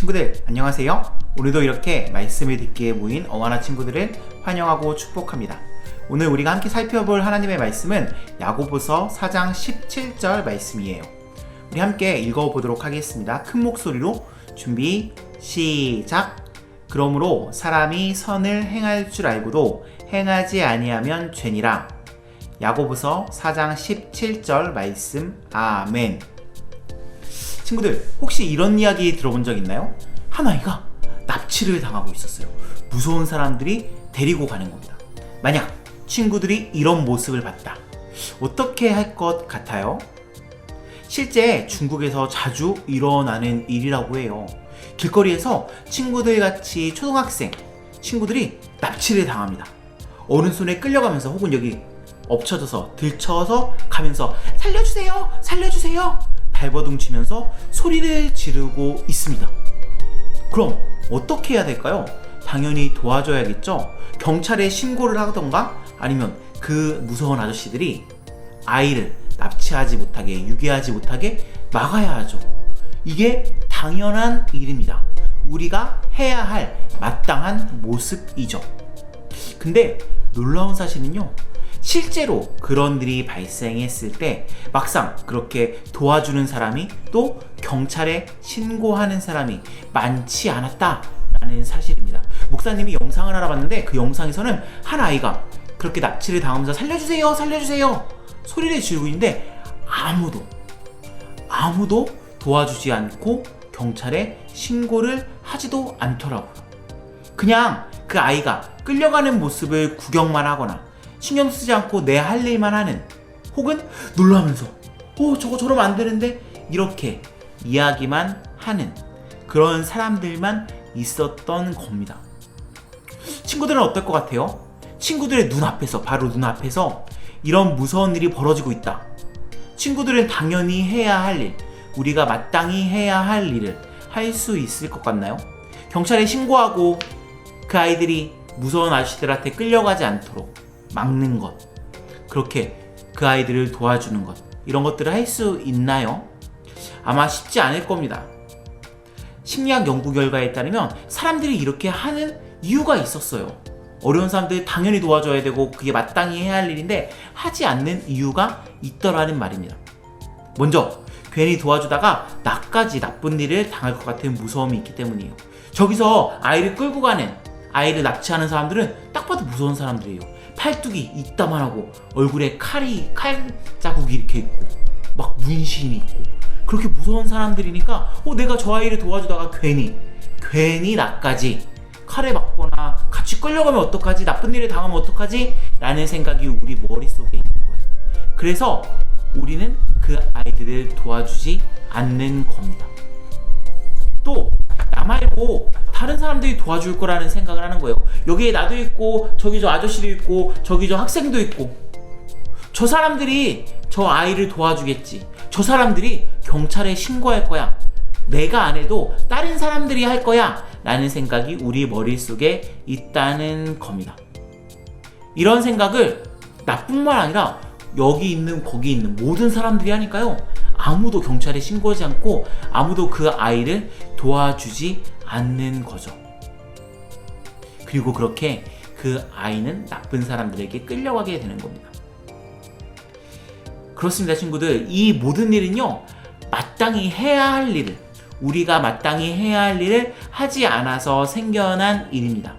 친구들 안녕하세요. 오늘도 이렇게 말씀을 듣기에 모인 어와나 친구들을 환영하고 축복합니다. 오늘 우리가 함께 살펴볼 하나님의 말씀은 야고보서 4장 17절 말씀이에요. 우리 함께 읽어보도록 하겠습니다. 큰 목소리로 준비 시작. 그러므로 사람이 선을 행할 줄 알고도 행하지 아니하면 죄니라. 야고보서 4장 17절 말씀. 아멘. 친구들, 혹시 이런 이야기 들어본 적 있나요? 한 아이가 납치를 당하고 있었어요. 무서운 사람들이 데리고 가는 겁니다. 만약 친구들이 이런 모습을 봤다, 어떻게 할 것 같아요? 실제 중국에서 자주 일어나는 일이라고 해요. 길거리에서 친구들 같이 초등학생 친구들이 납치를 당합니다. 어른 손에 끌려가면서 혹은 여기 엎쳐져서 들쳐서 가면서 살려주세요! 살려주세요! 발버둥 치면서 소리를 지르고 있습니다. 그럼 어떻게 해야 될까요? 당연히 도와줘야겠죠? 경찰에 신고를 하던가 아니면 그 무서운 아저씨들이 아이를 납치하지 못하게, 유괴하지 못하게 막아야 하죠. 이게 당연한 일입니다. 우리가 해야 할 마땅한 모습이죠. 근데 놀라운 사실은요, 실제로 그런 일이 발생했을 때 막상 그렇게 도와주는 사람이 또 경찰에 신고하는 사람이 많지 않았다라는 사실입니다. 목사님이 영상을 알아봤는데 그 영상에서는 한 아이가 그렇게 납치를 당하면서 살려주세요 살려주세요 소리를 지르고 있는데 아무도 도와주지 않고 경찰에 신고를 하지도 않더라고요. 그냥 그 아이가 끌려가는 모습을 구경만 하거나 신경 쓰지 않고 내 할 일만 하는, 혹은 놀라면서 저거 저러면 안 되는데 이렇게 이야기만 하는 그런 사람들만 있었던 겁니다. 친구들은 어떨 것 같아요? 친구들의 눈앞에서, 바로 눈앞에서 이런 무서운 일이 벌어지고 있다. 친구들은 당연히 해야 할 일, 우리가 마땅히 해야 할 일을 할 수 있을 것 같나요? 경찰에 신고하고 그 아이들이 무서운 아저씨들한테 끌려가지 않도록 막는 것, 그렇게 그 아이들을 도와주는 것, 이런 것들을 할 수 있나요? 아마 쉽지 않을 겁니다. 심리학 연구 결과에 따르면 사람들이 이렇게 하는 이유가 있었어요. 어려운 사람들 당연히 도와줘야 되고 그게 마땅히 해야 할 일인데 하지 않는 이유가 있더라는 말입니다. 먼저 괜히 도와주다가 나까지 나쁜 일을 당할 것 같은 무서움이 있기 때문이에요. 저기서 아이를 끌고 가는, 아이를 납치하는 사람들은 딱 봐도 무서운 사람들이에요. 팔뚝이 이따만하고 얼굴에 칼 자국이 이렇게 있고 막 문신이 있고 그렇게 무서운 사람들이니까 내가 저 아이를 도와주다가 괜히 나까지 칼에 맞거나 같이 끌려가면 어떡하지, 나쁜 일을 당하면 어떡하지 라는 생각이 우리 머릿속에 있는 거예요. 그래서 우리는 그 아이들을 도와주지 않는 겁니다. 또 나 말고 다른 사람들이 도와줄 거라는 생각을 하는 거예요. 여기에 나도 있고 저기 저 아저씨도 있고 저기 저 학생도 있고 저 사람들이 저 아이를 도와주겠지, 저 사람들이 경찰에 신고할 거야, 내가 안 해도 다른 사람들이 할 거야 라는 생각이 우리 머릿속에 있다는 겁니다. 이런 생각을 나뿐만 아니라 여기 있는 거기 있는 모든 사람들이 하니까요, 아무도 경찰에 신고하지 않고 아무도 그 아이를 도와주지 않는 거죠. 그리고 그렇게 그 아이는 나쁜 사람들에게 끌려가게 되는 겁니다. 그렇습니다, 친구들. 이 모든 일은요, 마땅히 해야 할 일을, 우리가 마땅히 해야 할 일을 하지 않아서 생겨난 일입니다.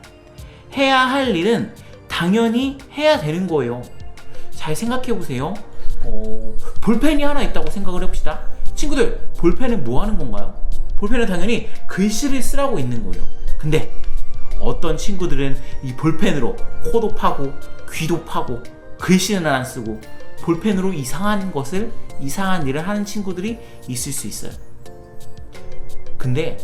해야 할 일은 당연히 해야 되는 거예요. 잘 생각해 보세요. 볼펜이 하나 있다고 생각을 해봅시다. 친구들, 볼펜은 뭐 하는 건가요? 볼펜은 당연히 글씨를 쓰라고 있는 거예요. 근데 어떤 친구들은 이 볼펜으로 코도 파고 귀도 파고 글씨는 안 쓰고 볼펜으로 이상한 일을 하는 친구들이 있을 수 있어요. 근데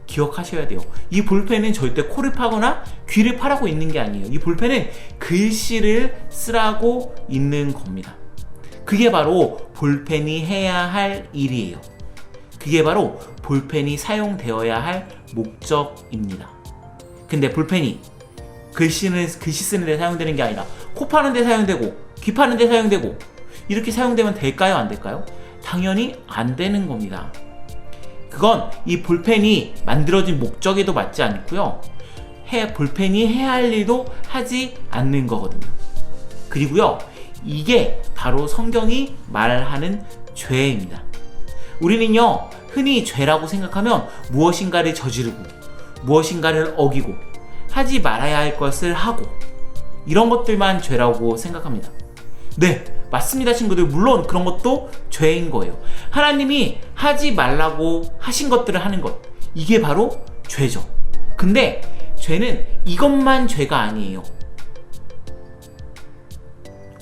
기억하셔야 돼요. 이 볼펜은 절대 코를 파거나 귀를 파라고 있는 게 아니에요. 이 볼펜은 글씨를 쓰라고 있는 겁니다. 그게 바로 볼펜이 해야 할 일이에요. 그게 바로 볼펜이 사용되어야 할 목적입니다. 근데 볼펜이 글씨 쓰는 데 사용되는 게 아니라 코 파는 데 사용되고 귀 파는 데 사용되고 이렇게 사용되면 될까요? 안 될까요? 당연히 안 되는 겁니다. 그건 이 볼펜이 만들어진 목적에도 맞지 않고요. 볼펜이 해야 할 일도 하지 않는 거거든요. 그리고요, 이게 바로 성경이 말하는 죄입니다. 우리는요, 흔히 죄라고 생각하면 무엇인가를 저지르고 무엇인가를 어기고 하지 말아야 할 것을 하고 이런 것들만 죄라고 생각합니다. 네, 맞습니다, 친구들. 물론 그런 것도 죄인 거예요. 하나님이 하지 말라고 하신 것들을 하는 것, 이게 바로 죄죠. 근데 죄는 이것만 죄가 아니에요.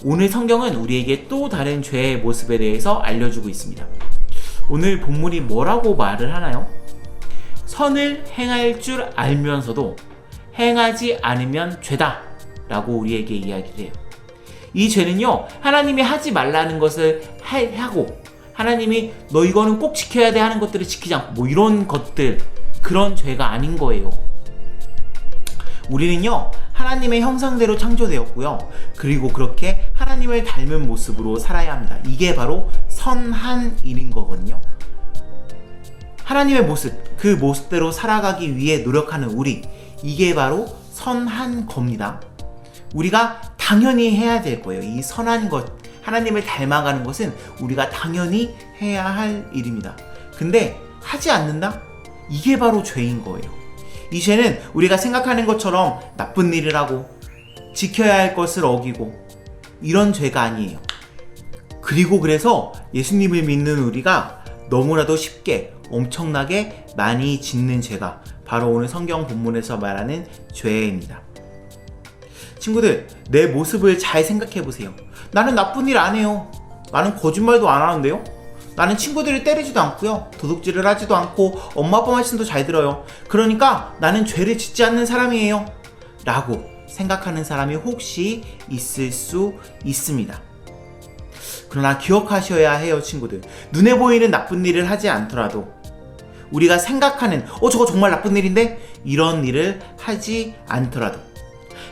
오늘 성경은 우리에게 또 다른 죄의 모습에 대해서 알려주고 있습니다. 오늘 본문이 뭐라고 말을 하나요? 선을 행할 줄 알면서도 행하지 않으면 죄다 라고 우리에게 이야기를 해요. 이 죄는요, 하나님이 하지 말라는 것을 하고 하나님이 너 이거는 꼭 지켜야 돼 하는 것들을 지키지 않고 뭐 이런 것들, 그런 죄가 아닌 거예요. 우리는요, 하나님의 형상대로 창조되었고요, 그리고 그렇게 하나님을 닮은 모습으로 살아야 합니다. 이게 바로 선한 일인 거거든요. 하나님의 모습, 그 모습대로 살아가기 위해 노력하는 우리, 이게 바로 선한 겁니다. 우리가 당연히 해야 될 거예요. 이 선한 것, 하나님을 닮아가는 것은 우리가 당연히 해야 할 일입니다. 근데 하지 않는다? 이게 바로 죄인 거예요. 이 죄는 우리가 생각하는 것처럼 나쁜 일을 하고 지켜야 할 것을 어기고 이런 죄가 아니에요. 그리고 그래서 예수님을 믿는 우리가 너무나도 쉽게 엄청나게 많이 짓는 죄가 바로 오늘 성경 본문에서 말하는 죄입니다. 친구들, 내 모습을 잘 생각해 보세요. 나는 나쁜 일 안 해요. 나는 거짓말도 안 하는데요. 나는 친구들을 때리지도 않고요, 도둑질을 하지도 않고 엄마 아빠 말씀도 잘 들어요. 그러니까 나는 죄를 짓지 않는 사람이에요 라고 생각하는 사람이 혹시 있을 수 있습니다. 그러나 기억하셔야 해요, 친구들. 눈에 보이는 나쁜 일을 하지 않더라도 우리가 생각하는 저거 정말 나쁜 일인데 이런 일을 하지 않더라도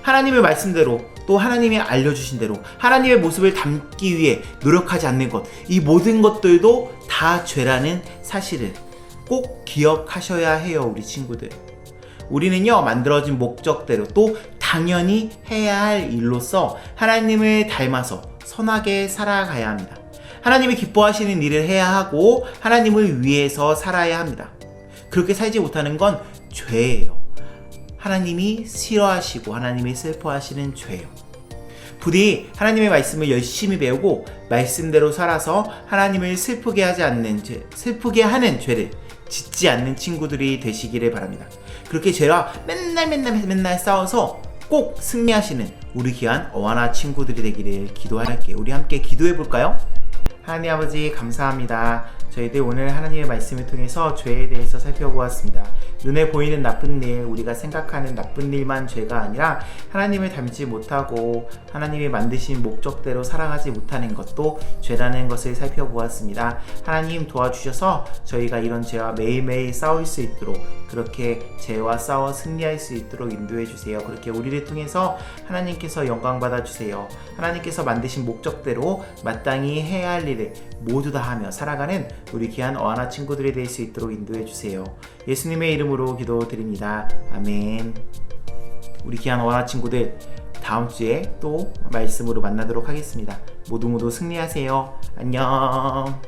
하나님의 말씀대로 또 하나님이 알려주신 대로 하나님의 모습을 담기 위해 노력하지 않는 것, 이 모든 것들도 다 죄라는 사실을 꼭 기억하셔야 해요, 우리 친구들. 우리는요, 만들어진 목적대로 또 당연히 해야 할 일로서 하나님을 닮아서 선하게 살아가야 합니다. 하나님이 기뻐하시는 일을 해야 하고 하나님을 위해서 살아야 합니다. 그렇게 살지 못하는 건 죄예요. 하나님이 싫어하시고 하나님이 슬퍼하시는 죄예요. 부디 하나님의 말씀을 열심히 배우고 말씀대로 살아서 하나님을 슬프게 하는 죄를 짓지 않는 친구들이 되시기를 바랍니다. 그렇게 죄와 맨날 싸워서 꼭 승리하시는 우리 귀한 어와나 친구들이 되기를 기도할게요. 우리 함께 기도해 볼까요? 하나님 아버지, 감사합니다. 저희들 오늘 하나님의 말씀을 통해서 죄에 대해서 살펴보았습니다. 눈에 보이는 나쁜 일, 우리가 생각하는 나쁜 일만 죄가 아니라 하나님을 닮지 못하고 하나님이 만드신 목적대로 살아가지 못하는 것도 죄라는 것을 살펴보았습니다. 하나님 도와주셔서 저희가 이런 죄와 매일매일 싸울 수 있도록, 그렇게 죄와 싸워 승리할 수 있도록 인도해 주세요. 그렇게 우리를 통해서 하나님께서 영광 받아주세요. 하나님께서 만드신 목적대로 마땅히 해야 할 일을 모두 다 하며 살아가는 우리 귀한 어하나 친구들이 될 수 있도록 인도해 주세요. 예수님의 이름으로 기도드립니다. 아멘. 우리 귀한 어하나 친구들, 다음 주에 또 말씀으로 만나도록 하겠습니다. 모두 승리하세요. 안녕.